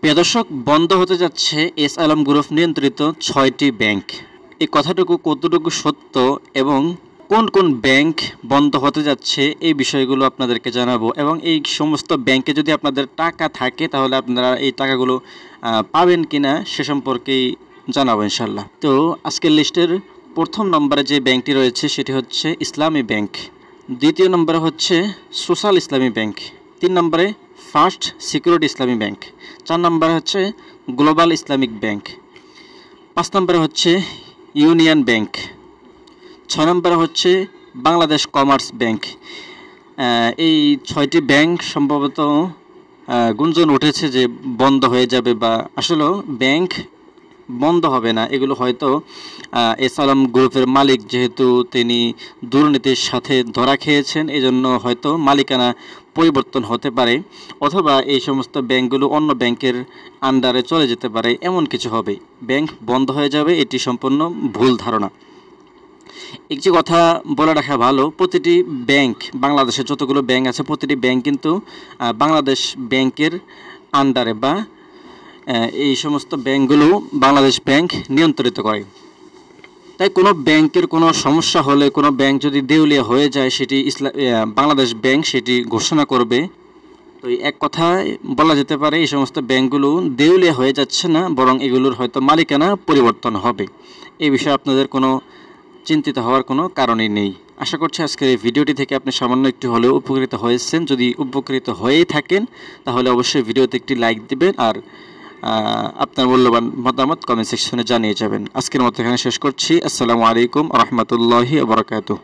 প্রিয় দর্শক, বন্ধ হতে যাচ্ছে এস আলম গ্রুপ নিয়ন্ত্রিত ৬টি ব্যাংক। এই কথাটুকু কতটুকু সত্য এবং কোন কোন ব্যাংক বন্ধ হতে যাচ্ছে এই বিষয়গুলো আপনাদেরকে জানাবো, এবং এই সমস্ত ব্যাংকে যদি আপনাদের টাকা থাকে তাহলে আপনারা এই টাকাগুলো পাবেন কিনা সে সম্পর্কেই জানাবো ইনশাল্লাহ। তো আজকের লিস্টের প্রথম নম্বরে যে ব্যাংকটি রয়েছে সেটি হচ্ছে ইসলামী ব্যাংক, দ্বিতীয় নম্বরে হচ্ছে সোশ্যাল ইসলামী ব্যাংক, ৩ নম্বরে ফার্স্ট সিকিউরিটি ইসলামী ব্যাংক, ৪ নম্বরে হচ্ছে গ্লোবাল ইসলামিক ব্যাংক, ৫ নম্বরে হচ্ছে ইউনিয়ন ব্যাংক, ৬ নম্বরে হচ্ছে বাংলাদেশ কমার্স ব্যাংক। এই ৬টি ব্যাংক সম্ভবত গুঞ্জন উঠেছে যে বন্ধ হয়ে যাবে, বা আসলে ব্যাংক বন্ধ হবে না। এগুলো হয়তো এস আলম গ্রুপের মালিক যেহেতু তিনি দুর্নীতির সাথে ধরা খেয়েছেন, এজন্য হয়তো মালিকানা পরিবর্তন হতে পারে, অথবা এই সমস্ত ব্যাংকগুলো অন্য ব্যাংকের আন্ডারে চলে যেতে পারে, এমন কিছু হবে। ব্যাংক বন্ধ হয়ে যাবে এটি সম্পূর্ণ ভুল ধারণা। একটি কথা বলে রাখা ভালো, প্রতিটি ব্যাংক, বাংলাদেশে যতগুলো ব্যাংক আছে প্রতিটি ব্যাংক কিন্তু বাংলাদেশ ব্যাংকের আন্ডারে, বা এই সমস্ত ব্যাংকগুলো বাংলাদেশ ব্যাংক নিয়ন্ত্রিত করে। তাই কোনো ব্যাংকের কোনো সমস্যা হলে, কোনো ব্যাংক যদি দেউলিয়া হয়ে যায়, সেটি বাংলাদেশ ব্যাংক সেটি ঘোষণা করবে। তো এক কথায় বলা যেতে পারে এই সমস্ত ব্যাংকগুলো দেউলিয়া হয়ে যাচ্ছে না, বরং এগুলোর হয়তো মালিকানা পরিবর্তন হবে। এই বিষয়ে আপনাদের কোনো চিন্তিত হওয়ার কোনো কারণই নেই। আশা করছি আজকের এই ভিডিওটি থেকে আপনি সামান্য একটু হলেও উপকৃত হয়েছেন। যদি উপকৃত হয়েই থাকেন তাহলে অবশ্যই ভিডিওতে একটি লাইক দিবেন, আর আপনার মূল্যবান মতামত কমেন্ট সেকশনে জানিয়ে যাবেন। আজকের মতো এখানে শেষ করছি। আসসালামু আলাইকুম ওয়া রাহমাতুল্লাহি ওয়া বারাকাতুহু।